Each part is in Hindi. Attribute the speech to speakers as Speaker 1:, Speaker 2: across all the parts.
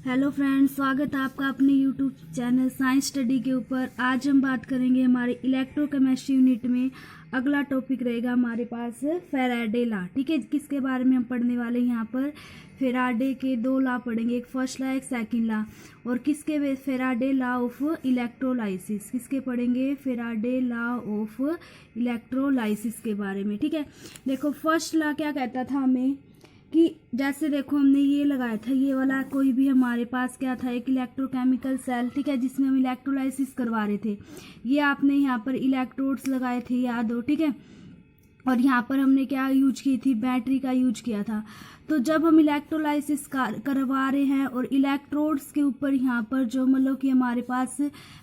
Speaker 1: हेलो फ्रेंड्स, स्वागत है आपका अपने यूट्यूब चैनल साइंस स्टडी के ऊपर। आज हम बात करेंगे हमारे इलेक्ट्रोकेमिस्ट्री यूनिट में। अगला टॉपिक रहेगा हमारे पास फैराडे लॉ। ठीक है, किसके बारे में हम पढ़ने वाले हैं यहाँ पर? फैराडे के दो लॉ पढ़ेंगे, एक फर्स्ट लॉ एक सेकंड लॉ। और किसके? Faraday law of electrolysis. किसके पढ़ेंगे? फैराडे लॉ ऑफ इलेक्ट्रोलाइसिस के बारे में। ठीक है, देखो फर्स्ट लॉ क्या कहता था हमें कि जैसे देखो हमने ये लगाया था, ये वाला कोई भी हमारे पास क्या था, एक इलेक्ट्रोकेमिकल सेल। ठीक है, जिसमें हम इलेक्ट्रोलाइसिस करवा रहे थे। ये आपने यहाँ पर इलेक्ट्रोड्स लगाए थे, याद हो? ठीक है, और यहाँ पर हमने क्या यूज की थी? बैटरी का यूज किया था। तो जब हम इलेक्ट्रोलाइसिस करवा रहे हैं और इलेक्ट्रोड्स के ऊपर यहाँ पर जो मतलब कि हमारे पास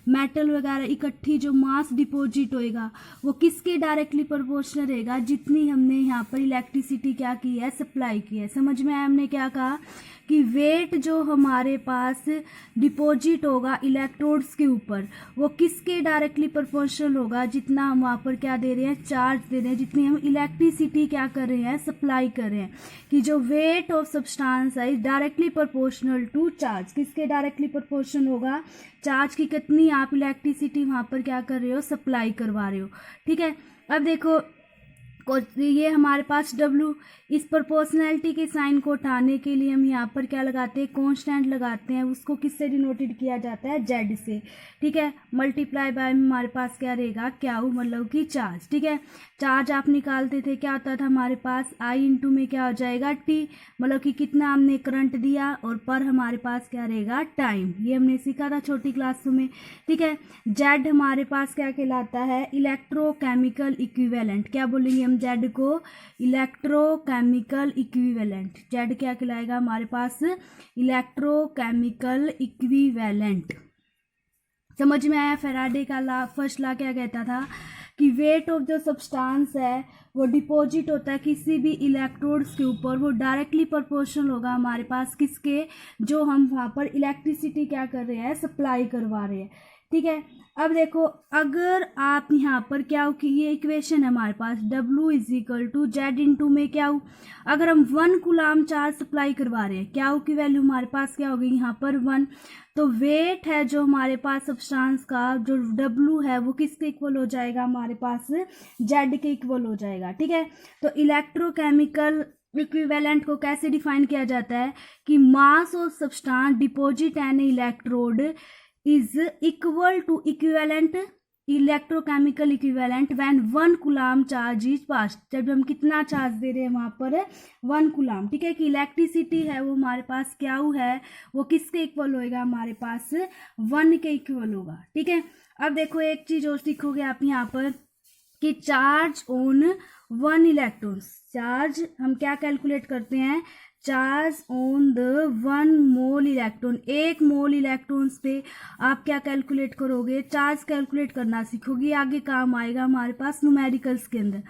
Speaker 1: मेटल वगैरह इकट्ठी जो मास डिपॉजिट होएगा, वो किसके डायरेक्टली प्रोपोर्शनल रहेगा? जितनी हमने यहाँ पर इलेक्ट्रिसिटी क्या की है, सप्लाई की है। समझ में आया? हमने क्या कहा कि वेट जो हमारे पास डिपॉजिट होगा इलेक्ट्रोड्स के ऊपर, वो किसके डायरेक्टली प्रोपोर्शनल होगा? जितना हम वहाँ पर क्या दे रहे हैं, चार्ज दे रहे हैं, जितनी हम इलेक्ट्रिसिटी क्या कर रहे हैं, सप्लाई कर रहे हैं। कि जो वेट ऑफ सब्सटेंस है is directly proportional to charge. किसके डायरेक्टली प्रोपोर्शनल होगा? चार्ज की कितनी आप इलेक्ट्रिसिटी वहाँ पर क्या कर रहे हो, सप्लाई करवा रहे हो। ठीक है, अब देखो ये हमारे पास W, इस प्रोपोर्शनैलिटी के साइन को उठाने के लिए हम यहाँ पर क्या लगाते हैं, कांस्टेंट लगाते हैं। उसको किससे डिनोटेड किया जाता है? Z से। ठीक है, मल्टीप्लाई बाय में हमारे पास क्या रहेगा, क्या मतलब कि चार्ज। ठीक है, चार्ज आप निकालते थे, क्या होता था हमारे पास? I इंटू में क्या हो जाएगा, T, मतलब कि कितना हमने करंट दिया, और पर हमारे पास क्या रहेगा, टाइम। ये हमने सीखा था छोटी क्लासों में। ठीक है, Z हमारे पास क्या कहलाता है? Electrochemical equivalent. क्या बोलेंगे हम Z को? Electrochemical equivalent. Z क्या कहलाएगा हमारे पास? Electrochemical equivalent. समझ में आया? फैराडे का लॉ, फर्स्ट लॉ क्या कहता था कि वेट ऑफ जो सब्सटेंस है वो डिपॉजिट होता है किसी भी इलेक्ट्रोड्स के ऊपर, वो डायरेक्टली प्रोपोर्शनल होगा हमारे पास किसके? जो हम वहाँ पर इलेक्ट्रिसिटी क्या कर रहे हैं, सप्लाई करवा रहे हैं। ठीक है, अब देखो अगर आप यहाँ पर क्या हो कि ये इक्वेशन है हमारे पास, W is equal to Z into में क्या हो, अगर हम 1 कूलाम चार्ज सप्लाई करवा रहे हैं, क्या हो की वैल्यू हमारे पास क्या होगी यहाँ पर 1। तो वेट है जो हमारे पास सब्सटेंस का, जो W है वो किसके इक्वल हो जाएगा हमारे पास? Z के इक्वल हो जाएगा। ठीक है, तो इलेक्ट्रोकेमिकल इक्विवेलेंट को कैसे डिफाइन किया जाता है कि mass of substance deposit N electrode is equal to equivalent electrochemical equivalent when 1 coulomb charge is pass. जब हम कितना चार्ज दे रहे हैं वहां पर 1 कूलाम। ठीक है, कि इलेक्ट्रिसिटी है वो हमारे पास क्या है, वो किसके इक्वल होएगा हमारे पास? 1 के इक्वल होगा। ठीक है, अब देखो एक चीज और सीखोगे आप यहाँ पर कि चार्ज ऑन 1 इलेक्ट्रॉन। चार्ज हम क्या कैलकुलेट करते हैं? Charge on the 1 mole electron. 1 mole electrons पे आप क्या कैलकुलेट करोगे? चार्ज कैलकुलेट करना सीखोगे, आगे काम आएगा हमारे पास न्यूमेरिकल्स के अंदर।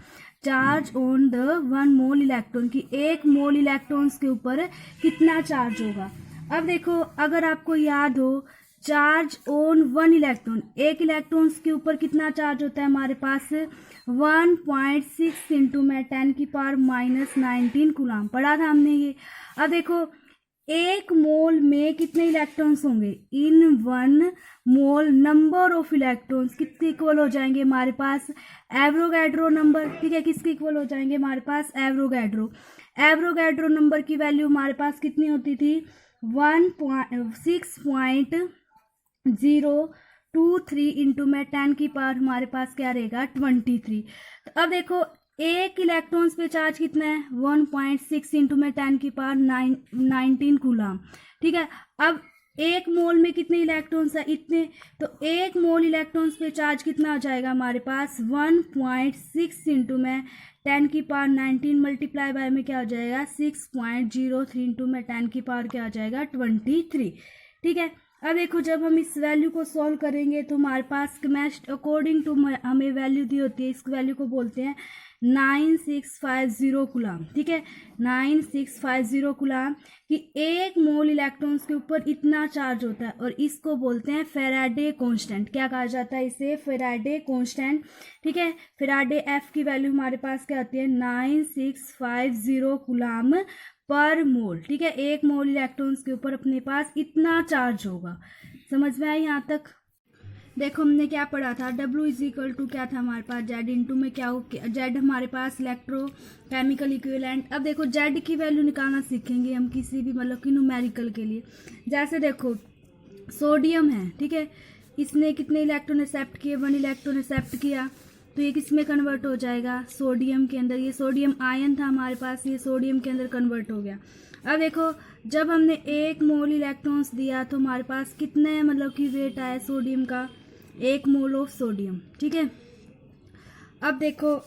Speaker 1: Charge on the 1 mole electron की 1 मोल इलेक्ट्रॉन्स के ऊपर कितना चार्ज होगा। अब देखो अगर आपको याद हो, चार्ज ऑन 1 इलेक्ट्रॉन, 1 इलेक्ट्रॉन्स के ऊपर कितना चार्ज होता है हमारे पास? 1.6 इंटू में 10 की पावर माइनस 19 कूलाम। पढ़ा था हमने ये। अब देखो 1 मोल में कितने इलेक्ट्रॉन्स होंगे? इन 1 मोल नंबर ऑफ इलेक्ट्रॉन्स कितने इक्वल हो जाएंगे हमारे पास? Avogadro number. ठीक है, किसके इक्वल हो जाएंगे हमारे पास? एवोगाड्रो। एवोगाड्रो नंबर की वैल्यू हमारे पास कितनी होती थी? 6.023 इंटू में 10 की पावर हमारे पास क्या रहेगा? 23। तो अब देखो एक इलेक्ट्रॉन्स पे चार्ज कितना है? 1.6 इंटू में 10 की पावर 19 कूलाम। ठीक है, अब 1 मोल में कितने इलेक्ट्रॉन्स है? इतने। तो 1 मोल इलेक्ट्रॉन्स पे चार्ज कितना हो जाएगा हमारे पास? 1.6 इंटू में 10 की पावर 19 मल्टीप्लाई बाय में क्या हो जाएगा? 6.03 इंटू में 10 की पावर क्या हो जाएगा? 23। ठीक है, अब देखो जब हम इस वैल्यू को सॉल्व करेंगे तो हमारे पास अकॉर्डिंग टू हमें वैल्यू दी होती है, इस वैल्यू को बोलते हैं 9650 कूलाम। ठीक है, 9650 कूलाम कि 1 मोल इलेक्ट्रॉन्स के ऊपर इतना चार्ज होता है, और इसको बोलते हैं फैराडे कांस्टेंट। क्या कहा जाता है इसे? Faraday constant. ठीक है, फैराडे एफ की वैल्यू हमारे पास क्या होती है? 9650 कूलाम पर मोल, ठीक है। 1 मोल इलेक्ट्रॉन्स के ऊपर अपने पास इतना चार्ज होगा। समझ में आई यहाँ तक? देखो हमने क्या पढ़ा था, W इज इक्वल टू क्या था हमारे पास, Z इंटू में क्या हो, Z हमारे पास इलेक्ट्रोकेमिकल इक्विवेलेंट। अब देखो Z की वैल्यू निकालना सीखेंगे हम किसी भी मतलब कि न्यूमेरिकल के लिए। जैसे देखो सोडियम है, ठीक है, इसने कितने इलेक्ट्रॉन एक्सेप्ट किए, 1 इलेक्ट्रॉन एक्सेप्ट किया, तो ये किस में कन्वर्ट हो जाएगा, सोडियम के अंदर। ये सोडियम आयन था हमारे पास, ये सोडियम के अंदर कन्वर्ट हो गया। अब देखो जब हमने 1 मोल इलेक्ट्रॉन्स दिया तो हमारे पास कितने मतलब कि वेट आया सोडियम का, 1 मोल ऑफ सोडियम, ठीक है। अब देखो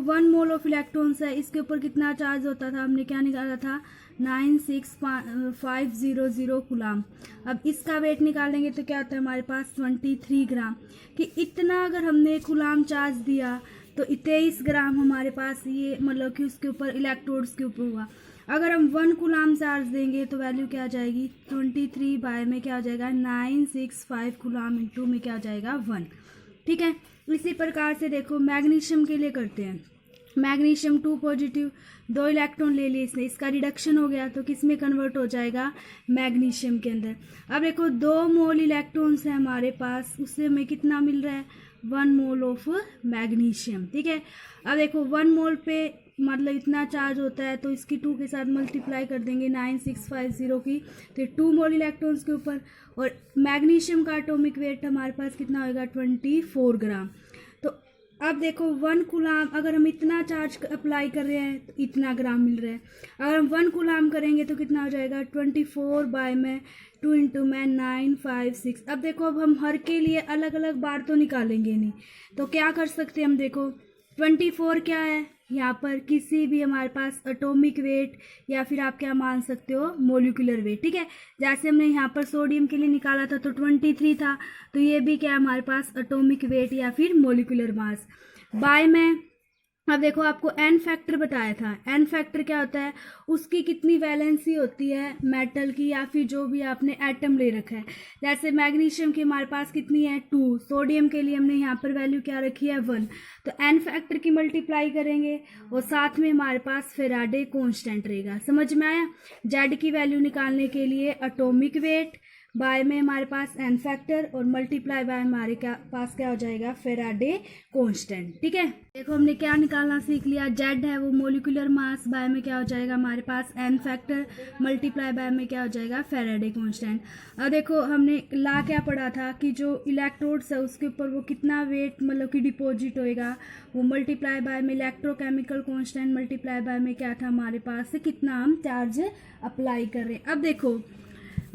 Speaker 1: 1 मोल ऑफ इलेक्ट्रॉन्स है, इसके ऊपर कितना चार्ज होता था, हमने क्या निकाला था, 96500 कूलाम। अब इसका वेट निकालेंगे तो क्या होता है हमारे पास 23 ग्राम। कि इतना अगर हमने कूलाम चार्ज दिया तो 23 ग्राम हमारे पास ये मतलब कि उसके ऊपर इलेक्ट्रोड्स के ऊपर हुआ। अगर हम 1 कूलाम चार्ज देंगे तो वैल्यू क्या आ जाएगी, 23 बाय में क्या हो जाएगा 965 कूलाम इंटू में क्या हो जाएगा 1, ठीक है। इसी प्रकार से देखो मैग्नीशियम के लिए करते हैं। मैग्नीशियम 2 पॉजिटिव, 2 इलेक्ट्रॉन ले लिए इसने, इसका रिडक्शन हो गया तो किस में कन्वर्ट हो जाएगा, मैग्नीशियम के अंदर। अब देखो 2 मोल इलेक्ट्रॉन्स है हमारे पास, उससे हमें कितना मिल रहा है, 1 मोल ऑफ मैग्नीशियम, ठीक है। अब देखो 1 मोल पे मतलब इतना चार्ज होता है तो इसकी 2 के साथ मल्टीप्लाई कर देंगे 9650 की, तो 2 मोल इलेक्ट्रॉन्स के ऊपर। और मैग्नीशियम का एटॉमिक वेट हमारे पास कितना होगा, 24 ग्राम। तो अब देखो 1 कूलाम अगर हम इतना चार्ज अप्लाई कर रहे हैं तो इतना ग्राम मिल रहा है। अगर हम 1 कूलाम करेंगे तो कितना हो जाएगा, 24 बाय में 2 इंटू में 956। अब देखो अब हम हर के लिए अलग अलग बार तो निकालेंगे नहीं, तो क्या कर सकते हैं हम, देखो 24 क्या है यहाँ पर, किसी भी हमारे पास एटॉमिक वेट या फिर आप क्या मान सकते हो मोलिकुलर वेट, ठीक है। जैसे हमने यहाँ पर सोडियम के लिए निकाला था तो 23 था, तो ये भी क्या है हमारे पास एटॉमिक वेट या फिर मोलिकुलर मास। बाय में अब देखो आपको एन फैक्टर बताया था, एन फैक्टर क्या होता है, उसकी कितनी वैलेंसी होती है मेटल की या फिर जो भी आपने एटम ले रखा है। जैसे मैग्नीशियम की हमारे पास कितनी है 2, सोडियम के लिए हमने यहाँ पर वैल्यू क्या रखी है 1, तो एन फैक्टर की मल्टीप्लाई करेंगे और साथ में हमारे पास फेराडे कांस्टेंट रहेगा। समझ में आया? जेड की वैल्यू निकालने के लिए एटॉमिक वेट, बाय में हमारे पास एन फैक्टर और मल्टीप्लाई बाय हमारे पास क्या हो जाएगा, फेराडे कांस्टेंट, ठीक है। देखो हमने क्या निकालना सीख लिया, जेड है वो मोलिकुलर मास, बाय में क्या हो जाएगा हमारे पास एन फैक्टर, मल्टीप्लाई बाय में क्या हो जाएगा फेराडे कांस्टेंट। अब देखो हमने ला क्या पढ़ा था कि जो इलेक्ट्रोड्स है उसके ऊपर वो कितना वेट मतलब कि डिपॉजिट होएगा, वो मल्टीप्लाई बाय में इलेक्ट्रोकेमिकल कांस्टेंट, मल्टीप्लाई बाय में क्या था हमारे पास कितना हम चार्ज अप्लाई कर रहे हैं। अब देखो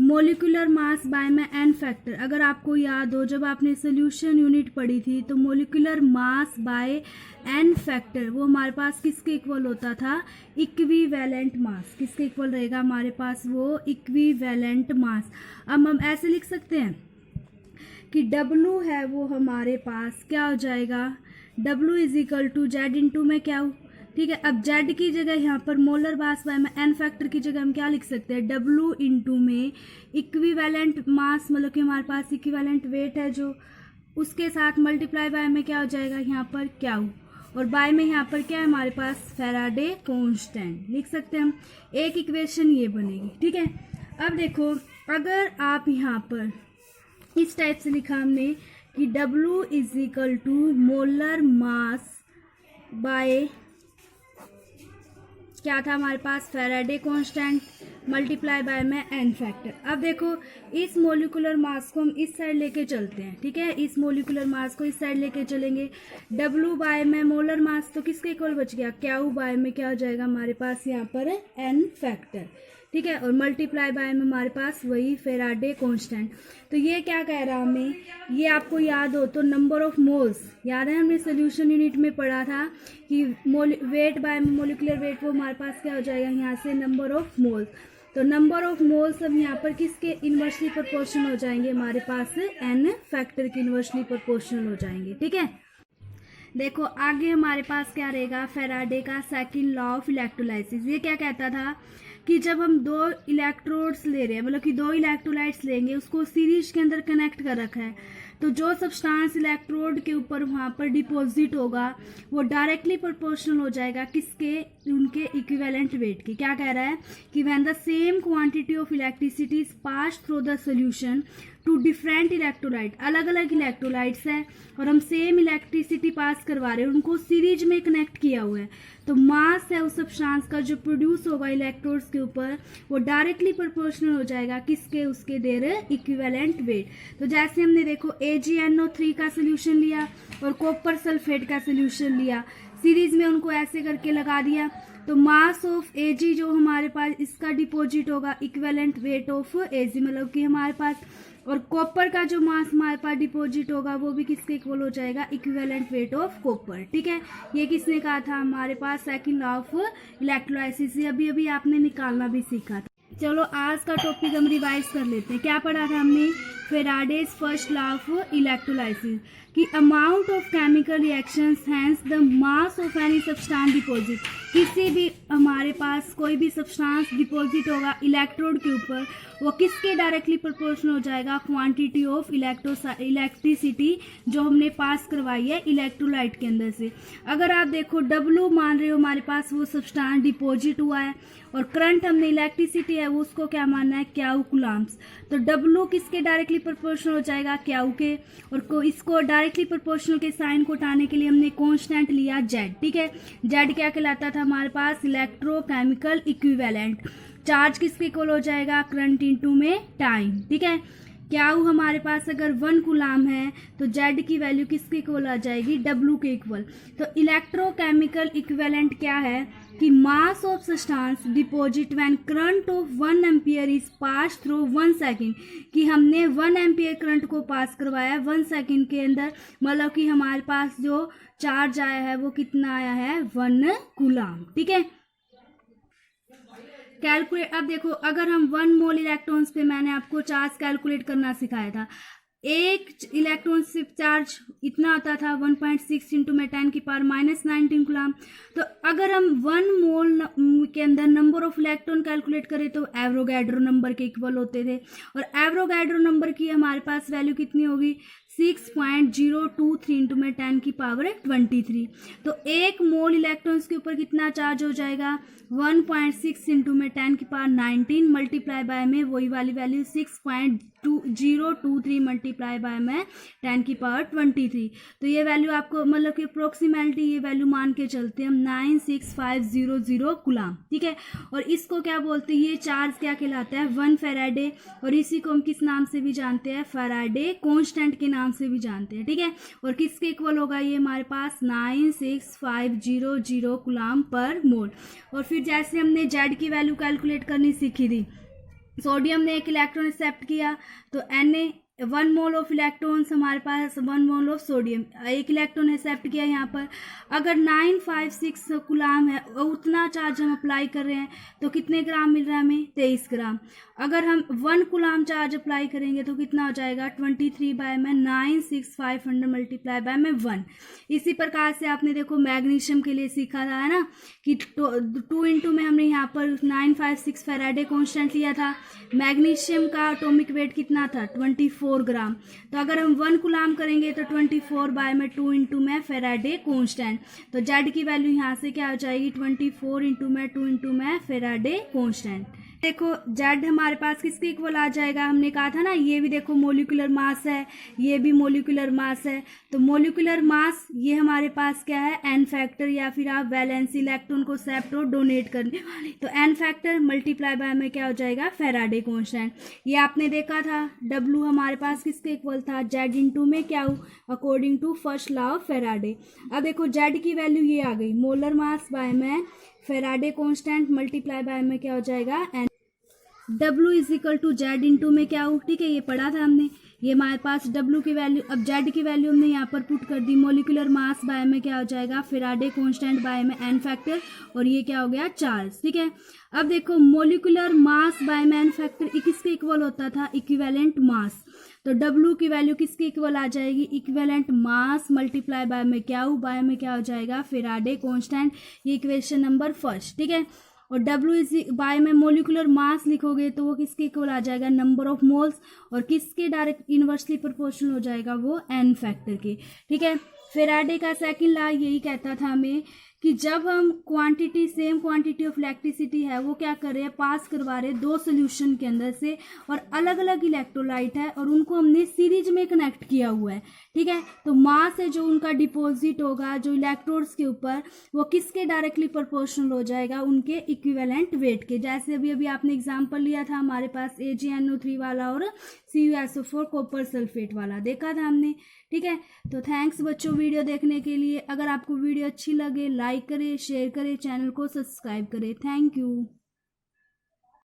Speaker 1: मोलिकुलर मास बाय में एन फैक्टर, अगर आपको याद हो जब आपने सोल्यूशन यूनिट पढ़ी थी तो molecular mass by n factor वो हमारे पास किसके इक्वल होता था, इक्विवेलेंट मास। किसके इक्वल रहेगा हमारे पास, वो इक्विवेलेंट मास। अब हम ऐसे लिख सकते हैं कि W है वो हमारे पास क्या हो जाएगा, W is equal to Z into में क्या हो, ठीक है। अब जेड की जगह यहाँ पर मोलर मास बाय में एन फैक्टर की जगह हम क्या लिख सकते हैं, W इंटू में इक्विवेलेंट मास मतलब कि हमारे पास इक्विवेलेंट वेट है जो, उसके साथ मल्टीप्लाई बाय में क्या हो जाएगा यहाँ पर क्या हो, और बाय में यहाँ पर क्या है हमारे पास फेराडे कांस्टेंट लिख सकते हैं हम। एक इक्वेशन ये बनेगी, ठीक है। अब देखो अगर आप यहाँ पर इस टाइप से लिखा हमने कि W is equal to molar mass by क्या था हमारे पास फेराडे कांस्टेंट मल्टीप्लाई बाय में एन फैक्टर। अब देखो इस मोलिकुलर मास को हम इस साइड लेके चलते हैं, ठीक है। इस मोलिकुलर मास को इस साइड लेके चलेंगे, W बाय में मोलर मास तो किसके इक्वल बच गया, Q बाय में क्या हो जाएगा हमारे पास यहाँ पर एन फैक्टर, ठीक है। और मल्टीप्लाई बाय में हमारे पास वही फेराडे कांस्टेंट। तो ये क्या कह रहा हमें, ये आपको याद हो तो नंबर ऑफ मोल्स याद है, हमने सोल्यूशन यूनिट में पढ़ा था कि वेट बाय मोलिकुलर वेट वो हमारे पास क्या हो जाएगा यहाँ से नंबर ऑफ मोल्स। तो नंबर ऑफ मोल्स अब यहाँ पर किसके इन्वर्सली प्रोपोर्शनल हो जाएंगे, हमारे पास एन फैक्टर के इन्वर्सली प्रोपोर्शनल हो जाएंगे, ठीक है। देखो आगे हमारे पास क्या रहेगा, फेराडे का सेकंड लॉ ऑफ इलेक्ट्रोलाइसिस। ये क्या कहता था कि जब हम 2 इलेक्ट्रोड्स ले रहे हैं मतलब कि 2 इलेक्ट्रोलाइट्स लेंगे, उसको सीरीज के अंदर कनेक्ट कर रखा है, तो जो सब्सटेंस इलेक्ट्रोड के ऊपर वहां पर डिपॉजिट होगा वो डायरेक्टली प्रोपोर्शनल हो जाएगा किसके, उनके इक्विवेलेंट वेट के। क्या कह रहा है कि when the same quantity of electricity is pass through the solution to different electrolyte, अलग अलग इलेक्ट्रोलाइट्स है और हम सेम इलेक्ट्रिसिटी पास करवा रहे हैं, उनको सीरीज में कनेक्ट किया हुआ है, तो मास है उस सब्सटेंस का जो प्रोड्यूस होगा इलेक्ट्रोड्स के ऊपर वो डायरेक्टली प्रोपोर्शनल हो जाएगा किसके, उसके देर इक्विवेलेंट वेट। तो जैसे हमने देखो AgNO3 का सोल्यूशन लिया और कॉपर सल्फेट का सोल्यूशन लिया, सीरीज में उनको ऐसे करके लगा दिया, तो मास ऑफ Ag जो हमारे पास इसका डिपॉजिट होगा इक्विवेलेंट वेट ऑफ Ag, मतलब कि हमारे पास, और कॉपर का जो मास हमारे पास डिपॉजिट होगा वो भी किसके इक्वल हो जाएगा, इक्विवेलेंट वेट ऑफ कॉपर। ठीक है, ये किसने कहा था, हमारे पास सेकंड लॉ ऑफ इलेक्ट्रोलाइसिस, अभी अभी आपने निकालना भी सीखा था। चलो आज का टॉपिक हम रिवाइज कर लेते हैं। क्या पढ़ा था हमने, Faraday's first law of electrolysis कि amount of chemical reactions hence the mass of any substance deposit, किसी भी हमारे पास कोई भी सब्सटेंस डिपॉजिट होगा इलेक्ट्रोड के ऊपर वो किसके डायरेक्टली प्रोपोर्शनल हो जाएगा, क्वांटिटी ऑफ इलेक्ट्रिसिटी जो हमने पास करवाई है इलेक्ट्रोलाइट के अंदर से। अगर आप देखो W मान रहे हो हमारे पास वो सब्सटेंस डिपॉजिट हुआ है और करंट हमने इलेक्ट्रिसिटी है वो उसको क्या मानना है, क्यू कूलम्स, तो W किसके डायरेक्टली प्रोपोर्शनल हो जाएगा, क्यू के, और इसको डायरेक्टली प्रोपोर्शनल के साइन को उठाने के लिए हमने कांस्टेंट लिया Z। ठीक है, Z क्या कहलाता था हमारे पास, इलेक्ट्रोकेमिकल इक्विवेलेंट। चार्ज किसके इक्वल हो जाएगा, करंट इनटू में टाइम। ठीक है, क्यू हमारे पास अगर 1 कूलम है तो Z की वैल्यू किसके इक्वल आ जाएगी, W के इक्वल। तो इलेक्ट्रोकेमिकल इक्विवेलेंट क्या है कि mass of substance deposit when current of 1 ampere is pass through 1 second, कि हमने 1 एम्पियर करंट को पास करवाया 1 सेकेंड के अंदर, मतलब कि हमारे पास जो चार्ज आया है वो कितना आया है, 1 कूलम। ठीक है, कैलकुलेट, अब देखो अगर हम 1 मोल इलेक्ट्रॉन्स पे मैंने आपको चार्ज कैलकुलेट करना सिखाया था, एक इलेक्ट्रॉन से चार्ज इतना आता था 1.6 इंटू में 10 की पावर -19 कूलम। तो अगर हम 1 मोल के अंदर नंबर ऑफ इलेक्ट्रॉन कैलकुलेट करें तो एवरोगैड्रो नंबर के इक्वल होते थे, और एवरोगैड्रो नंबर की हमारे पास वैल्यू कितनी होगी, 6.023 इंटू में 10 की पावर 23। तो एक मोल इलेक्ट्रॉन्स के ऊपर कितना चार्ज हो जाएगा, 1.6 इंटू में 10 की पावर 19 मल्टीप्लाई बाय में वही वाली वैल्यू 6.023 मल्टीप्लाई बाय में 10 की पावर 23। तो ये वैल्यू आपको मतलब कि अप्रोक्सीमेटली ये वैल्यू मान के चलते हैं हम 96500 कूलम। ठीक है, और इसको क्या बोलते हैं, ये चार्ज क्या कहलाता है, 1 फेराडे, और इसी को हम किस नाम से भी जानते हैं, फेराडे कांस्टेंट के नाम से भी जानते हैं। ठीक है, और किसके इक्वल होगा ये हमारे पास 96500 कूलम पर मोल। और फिर जैसे हमने Z की वैल्यू कैलकुलेट करनी सीखी थी, सोडियम ने एक इलेक्ट्रॉन एक्सेप्ट किया तो Na 1 मोल ऑफ इलेक्ट्रॉन्स हमारे पास 1 मोल ऑफ सोडियम, एक इलेक्ट्रॉन एक्सेप्ट किया यहाँ पर, अगर 956 कूलम है और उतना चार्ज हम अप्लाई कर रहे हैं तो कितने ग्राम मिल रहा है हमें, 23 ग्राम। अगर हम 1 कूलम चार्ज अप्लाई करेंगे तो कितना हो जाएगा, 23 बाय में 96500 मल्टीप्लाई बाय में 1। इसी प्रकार से आपने देखो मैग्नीशियम के लिए सीखा था है ना, कि 2 इंटू में हमने यहाँ पर 956 फेराडे कांस्टेंट लिया था, मैग्नीशियम का एटॉमिक वेट कितना था, 24 ग्राम। तो अगर हम 1 कूलम करेंगे तो 24 बाय में 2 इंटू में फेराडे कांस्टेंट, तो Z की वैल्यू यहाँ से क्या हो जाएगी, 24 इंटू में 2 इंटू में फेराडे कांस्टेंट। देखो Z हमारे पास किसके इक्वल आ जाएगा, हमने कहा था ना, ये भी देखो मोलिकुलर मास है, ये भी मोलिकुलर मास है, तो मोलिकुलर मास ये हमारे पास क्या है, n फैक्टर, या फिर आप वैलेंसी इलेक्ट्रॉन को एक्सेप्ट और डोनेट करने वाली, तो n फैक्टर मल्टीप्लाई बाय में क्या हो जाएगा, फेराडे कांस्टेंट। ये आपने देखा था W हमारे पास किसके इक्वल था, Z इंटू में क्या हो, according to first law of Faraday. अब देखो Z की वैल्यू ये आ गई, मोलर मास बाय में फेराडे कांस्टेंट मल्टीप्लाई बाय में क्या हो जाएगा, W is equal to Z into में क्या हो। ठीक है, ये पढ़ा था हमने, ये हमारे पास W की वैल्यू, अब Z की वैल्यू हमने यहाँ पर पुट कर दी, मोलिकुलर मास बाय में क्या हो जाएगा, फेराडे कांस्टेंट बाय में n फैक्टर, और ये क्या हो गया, चार्ज। ठीक है, अब देखो मोलिकुलर मास बाय में n फैक्टर किसके इक्वल होता था, इक्विवेलेंट मास, तो W की वैल्यू किसके इक्वल आ जाएगी, इक्विवेलेंट मास मल्टीप्लाई बाय में क्या हो, बाय में क्या हो जाएगा, फेराडे कांस्टेंट। ये इक्वेशन नंबर फर्स्ट। ठीक है, और W इज बाय में मोलिकुलर मास लिखोगे तो वो किसके इक्वल आ जाएगा, नंबर ऑफ मोल्स, और किसके डायरेक्ट इनवर्सली प्रोपोर्शनल हो जाएगा, वो n फैक्टर के। ठीक है, फेराडे का सेकंड लॉ यही कहता था हमें कि जब हम quantity, same quantity of electricity है वो क्या कर रहे हैं, पास करवा रहे हैं दो सोल्यूशन के अंदर से, और अलग अलग इलेक्ट्रोलाइट है और उनको हमने सीरीज में कनेक्ट किया हुआ है। ठीक है, तो मास है जो उनका डिपॉजिट होगा जो इलेक्ट्रोड्स के ऊपर, वो किसके डायरेक्टली प्रोपोर्शनल हो जाएगा, उनके इक्विवेलेंट वेट के। जैसे अभी अभी आपने एग्जांपल लिया था हमारे पास AgNO3 वाला और CuSO4 कॉपर सल्फेट वाला देखा था हमने। ठीक है, तो थैंक्स बच्चों वीडियो देखने के लिए। अगर आपको वीडियो अच्छी लगे लाइक करें, शेयर करें, चैनल को सब्सक्राइब करें। Thank you.